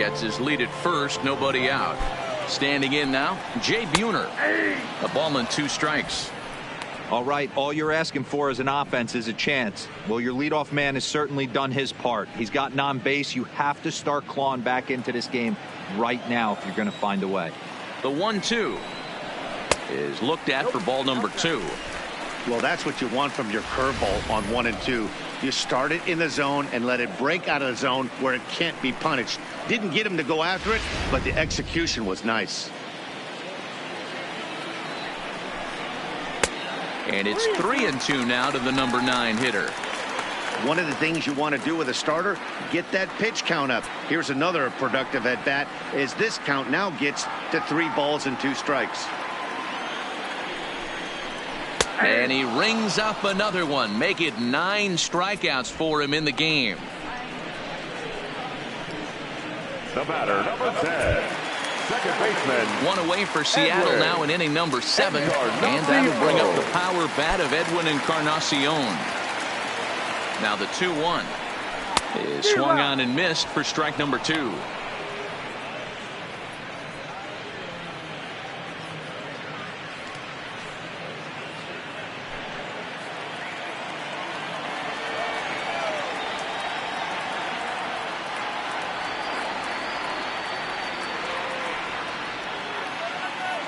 Gets his lead at first, nobody out. Standing in now, Jay Buhner. A ball and 2 strikes. All right, all you're asking for as an offense is a chance. Well, your leadoff man has certainly done his part. He's gotten on base. You have to start clawing back into this game right now if you're going to find a way. The 1-2 is looked at for ball number 2. Well, that's what you want from your curveball on 1 and 2. You start it in the zone and let it break out of the zone where it can't be punished. Didn't get him to go after it, but the execution was nice. And it's 3-2 now to the number 9 hitter. One of the things you want to do with a starter, get that pitch count up. Here's another productive at bat as this count now gets to 3 balls and 2 strikes. And he rings up another one. Make it 9 strikeouts for him in the game. The batter, number 10. Second baseman. One away for Seattle now in inning number 7. And that'll bring up the power bat of Edwin Encarnacion. Now the 2-1 is swung on and missed for strike number 2.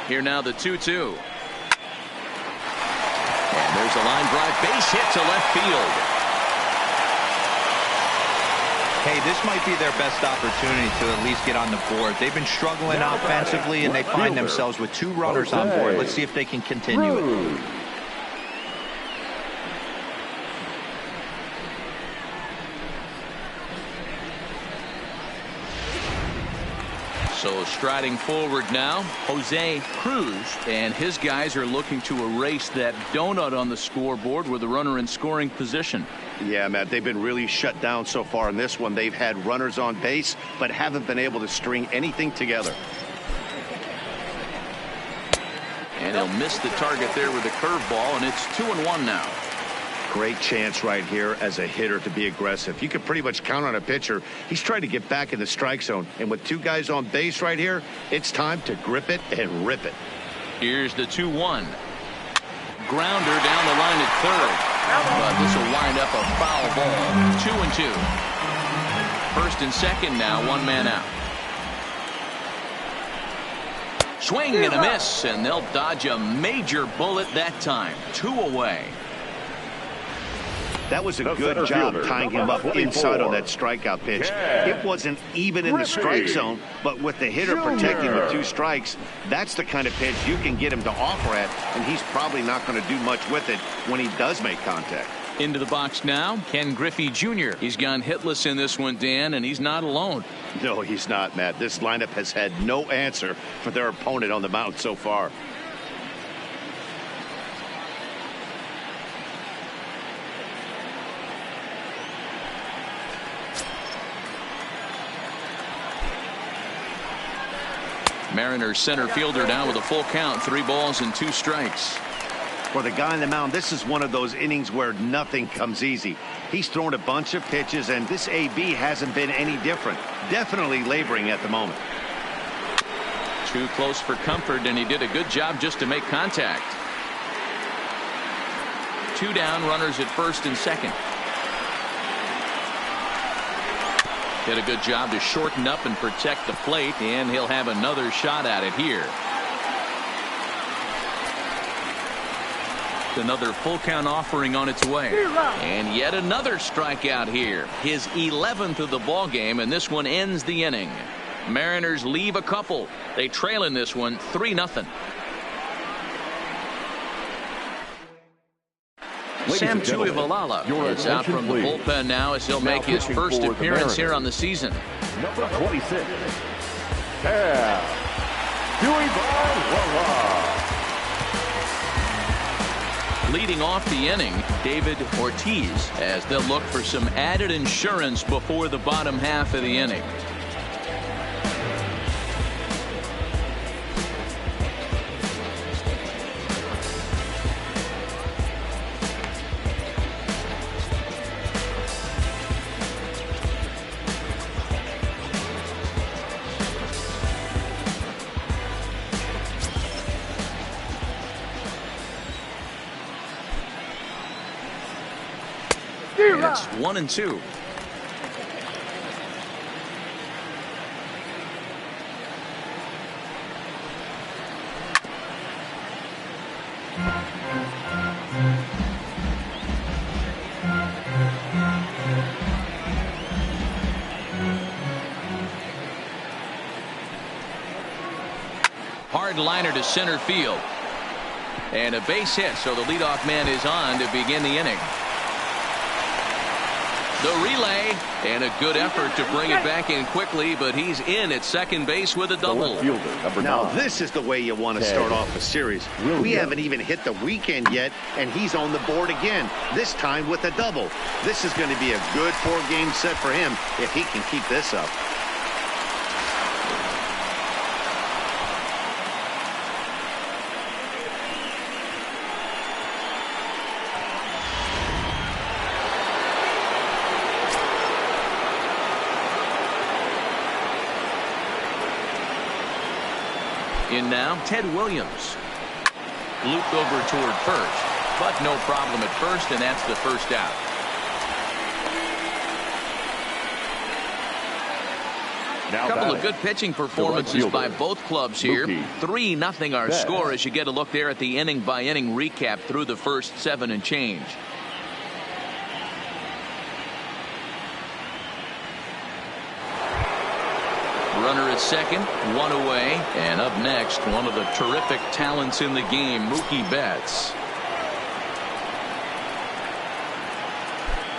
Here now the 2-2. And there's a line drive base hit to left field. Hey, this might be their best opportunity to at least get on the board. They've been struggling offensively, and they find themselves with 2 runners on board. Let's see if they can continue it. So striding forward now, Jose Cruz, and his guys are looking to erase that donut on the scoreboard with a runner in scoring position. Yeah, Matt, they've been really shut down so far in this one. They've had runners on base, but haven't been able to string anything together. And he'll miss the target there with a curveball, and it's 2-1 now. Great chance right here as a hitter to be aggressive. You can pretty much count on a pitcher. He's trying to get back in the strike zone. And with 2 guys on base right here, it's time to grip it and rip it. Here's the 2-1. Grounder down the line at third. But this will wind up a foul ball. 2-2. First and second now, 1 man out. Swing and a miss, and they'll dodge a major bullet that time. 2 away. That was a good job tying him up inside on that strikeout pitch. It wasn't even in the strike zone, but with the hitter protecting with 2 strikes, that's the kind of pitch you can get him to offer at, and he's probably not going to do much with it when he does make contact. Into the box now, Ken Griffey Jr. He's gone hitless in this one, Dan, and he's not alone. No, he's not, Matt. This lineup has had no answer for their opponent on the mound so far. Mariners center fielder down with a full count, 3 balls and 2 strikes. For the guy on the mound, this is one of those innings where nothing comes easy. He's thrown a bunch of pitches, and this AB hasn't been any different. Definitely laboring at the moment. Too close for comfort, and he did a good job just to make contact. 2 down, runners at first and second. Did a good job to shorten up and protect the plate, and he'll have another shot at it here. Another full count offering on its way. And yet another strikeout here. His 11th of the ball game, and this one ends the inning. Mariners leave a couple. They trail in this one 3-0. Sam Tuivailala is out from the bullpen now as he'll make his first appearance here on the season. Number 26. Sam Tuivailala. Leading off the inning, David Ortiz, as they'll look for some added insurance before the bottom half of the inning. It's 1-2. Hard liner to center field. And a base hit, so the leadoff man is on to begin the inning. The relay, and a good effort to bring it back in quickly, but he's in at second base with a double. Now this is the way you want to start off a series. We haven't even hit the weekend yet, and he's on the board again, this time with a double. This is going to be a good 4-game set for him if he can keep this up. In now, Ted Williams. Looped over toward first, but no problem at first, and that's the first out. A couple of good pitching performances by both clubs here. 3-0 our score as you get a look there at the inning-by-inning recap through the first 7 and change. Runner at second, 1 away, and up next, one of the terrific talents in the game, Mookie Betts.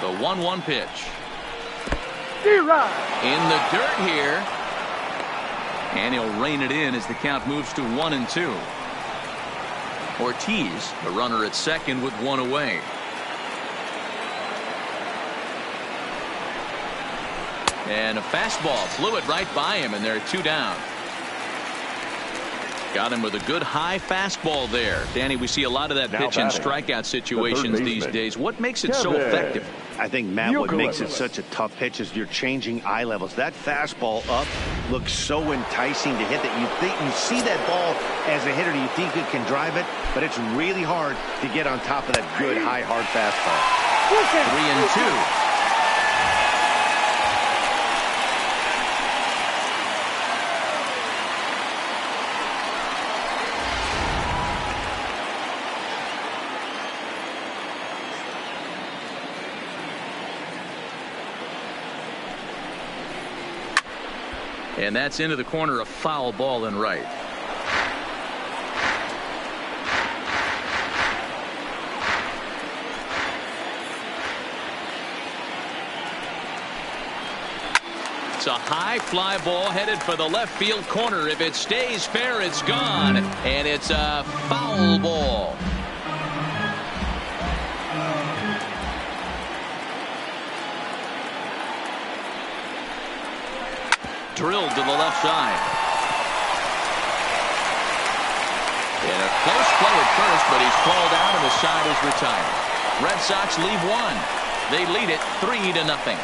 The 1-1 pitch. In the dirt here, and he'll rein it in as the count moves to 1-2. Ortiz, the runner at second with 1 away. And a fastball flew it right by him, and there are 2 down. Got him with a good high fastball there. Danny, we see a lot of that pitch in strikeout situations these days. What makes it so effective? I think, Matt, what makes it such a tough pitch is you're changing eye levels. That fastball up looks so enticing to hit that you see that ball as a hitter, you think you can drive it, but it's really hard to get on top of that good high hard fastball. 3-2. And that's into the corner, a foul ball and right. It's a high fly ball headed for the left field corner. If it stays fair, it's gone. And it's a foul ball. Drilled to the left side. And a close play at first, but he's called out and the side is retired. Red Sox leave 1. They lead it 3-0.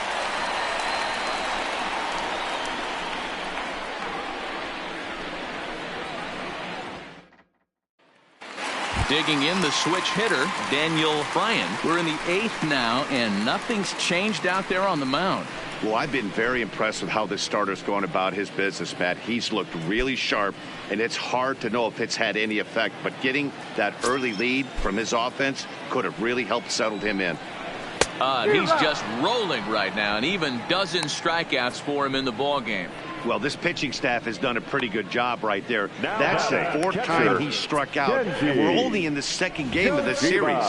Digging in the switch hitter, Daniel Bryan. We're in the 8th now, and nothing's changed out there on the mound. Well, I've been very impressed with how this starter's going about his business, Matt. He's looked really sharp, and it's hard to know if it's had any effect, but getting that early lead from his offense could have really helped settle him in. He's just rolling right now, and even dozen strikeouts for him in the ball game. Well, this pitching staff has done a pretty good job right there. That's the 4th time he struck out, and we're only in the 2nd game of this series.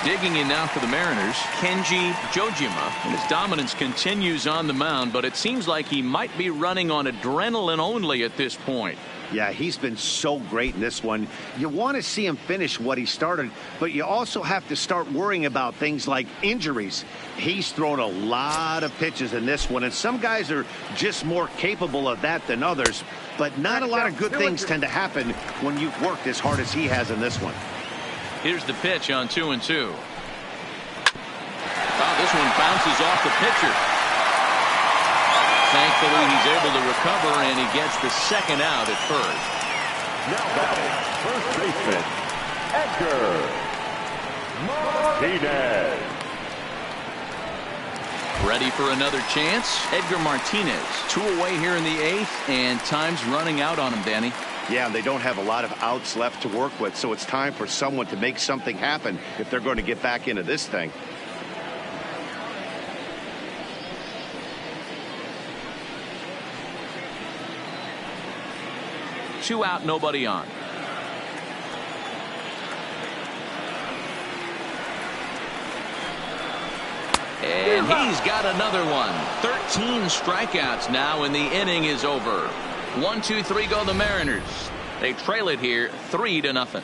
Digging in now for the Mariners, Kenji Jojima, and his dominance continues on the mound, but it seems like he might be running on adrenaline only at this point. Yeah, he's been so great in this one. You want to see him finish what he started, but you also have to start worrying about things like injuries. He's thrown a lot of pitches in this one, and some guys are just more capable of that than others, but not a lot of good things tend to happen when you've worked as hard as he has in this one. Here's the pitch on 2-2. Oh, this one bounces off the pitcher. Thankfully, he's able to recover, and he gets the second out at first. Now batting, first baseman, Edgar Martinez. Ready for another chance? Edgar Martinez. 2 away here in the 8th, and time's running out on him, Danny. Yeah, they don't have a lot of outs left to work with, so it's time for someone to make something happen if they're going to get back into this thing. Two out, nobody on. And he's got another one. 13 strikeouts now, and the inning is over. 1, 2, 3 go the Mariners. They trail it here 3-0.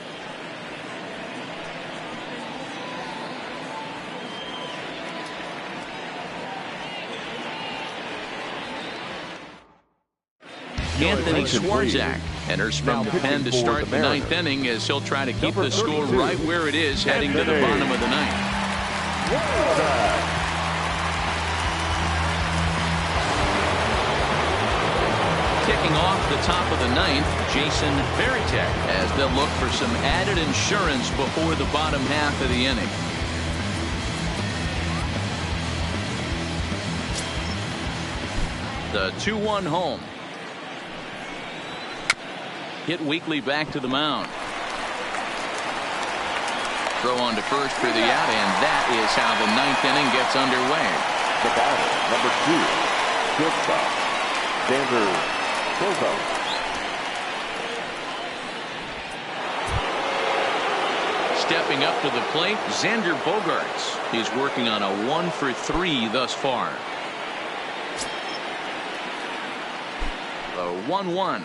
Anthony Swarzak enters from the pen to start the 9th inning as he'll try to keep the score right where it is heading to the bottom of the 9th. Kicking off the top of the 9th, Jason Varitek, as they'll look for some added insurance before the bottom half of the inning. The 2-1 home. Hit weakly back to the mound. Throw on to first for the out, and that is how the 9th inning gets underway. The batter, number 2, shortstop, Xander Bogaerts. Stepping up to the plate, Xander Bogaerts. He's working on a 1-for-3 thus far. The 1-1.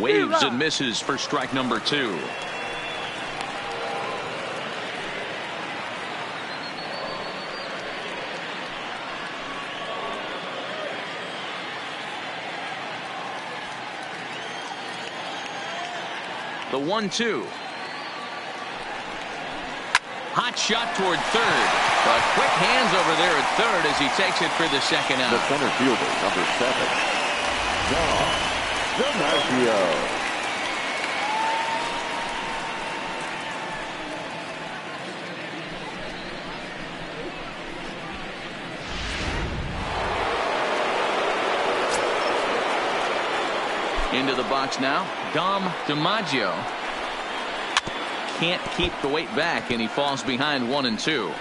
Waves and misses for strike number 2. The 1-2. Hot shot toward third. But quick hands over there at third as he takes it for the second out. The center fielder, number 7, John DiMaggio. Into the box now, Dom DiMaggio. Can't keep the weight back, and he falls behind 1-2.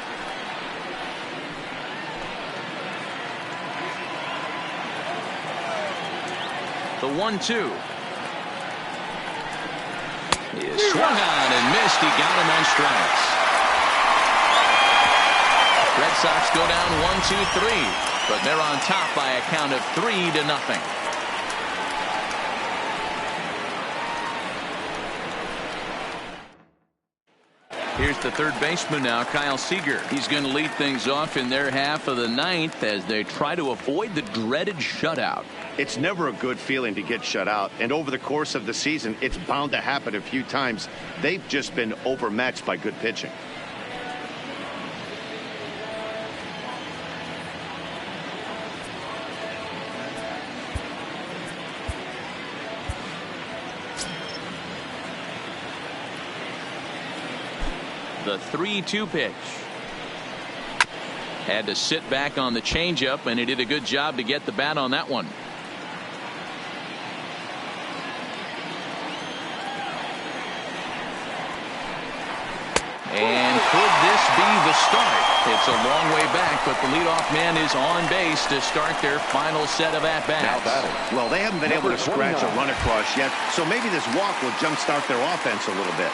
The 1-2 is swung on and missed. He got him on strikes. Red Sox go down 1-2-3, but they're on top by a count of 3-0. Here's the third baseman now, Kyle Seager. He's going to lead things off in their half of the 9th as they try to avoid the dreaded shutout. It's never a good feeling to get shut out, and over the course of the season, it's bound to happen a few times. They've just been overmatched by good pitching. The 3-2 pitch. Had to sit back on the changeup, and he did a good job to get the bat on that one. And could this be the start? It's a long way back, but the leadoff man is on base to start their final set of at-bats. Well, they haven't been able to scratch a run across yet, so maybe this walk will jumpstart their offense a little bit.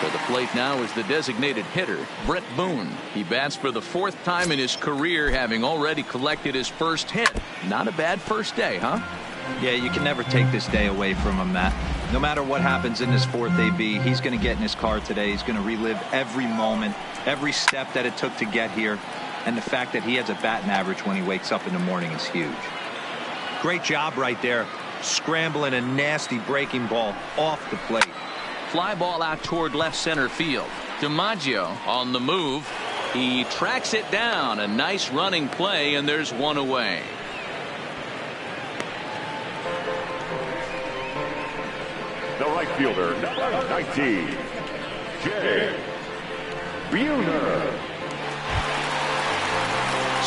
To the plate now is the designated hitter, Brett Boone. He bats for the 4th time in his career, having already collected his first hit. Not a bad first day, huh? Yeah, you can never take this day away from him, Matt. No matter what happens in this 4th AB, he's going to get in his car today. He's going to relive every moment, every step that it took to get here. And the fact that he has a batting average when he wakes up in the morning is huge. Great job right there, scrambling a nasty breaking ball off the plate. Fly ball out toward left center field. DiMaggio on the move. He tracks it down. A nice running play, and there's one away. The right fielder, number 19, Jay Buhner.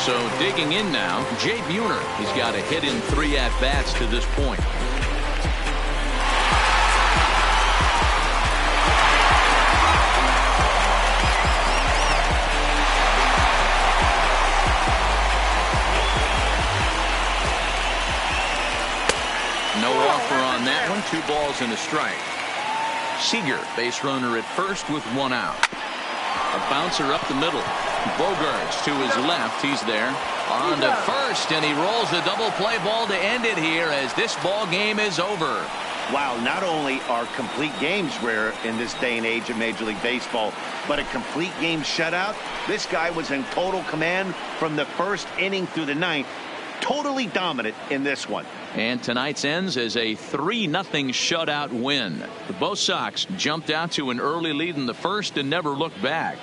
So digging in now, Jay Buhner. He's got a hit in 3 at-bats to this point. No offer on that one. 2 balls and a strike. Seager, base runner at first with 1 out. A bouncer up the middle. Bogaerts to his left. He's there. On to first, and he rolls the double play ball to end it here as this ball game is over. Wow, not only are complete games rare in this day and age of Major League Baseball, but a complete game shutout. This guy was in total command from the first inning through the 9th. Totally dominant in this one. And tonight's ends as a 3-0 shutout win. The Bo Sox jumped out to an early lead in the first and never looked back.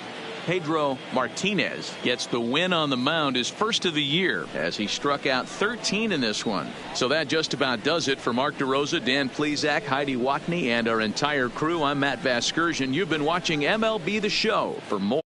Pedro Martinez gets the win on the mound, his first of the year, as he struck out 13 in this one. So that just about does it for Mark DeRosa, Dan Plesac, Heidi Watney, and our entire crew. I'm Matt Vasgersian. You've been watching MLB The Show. For more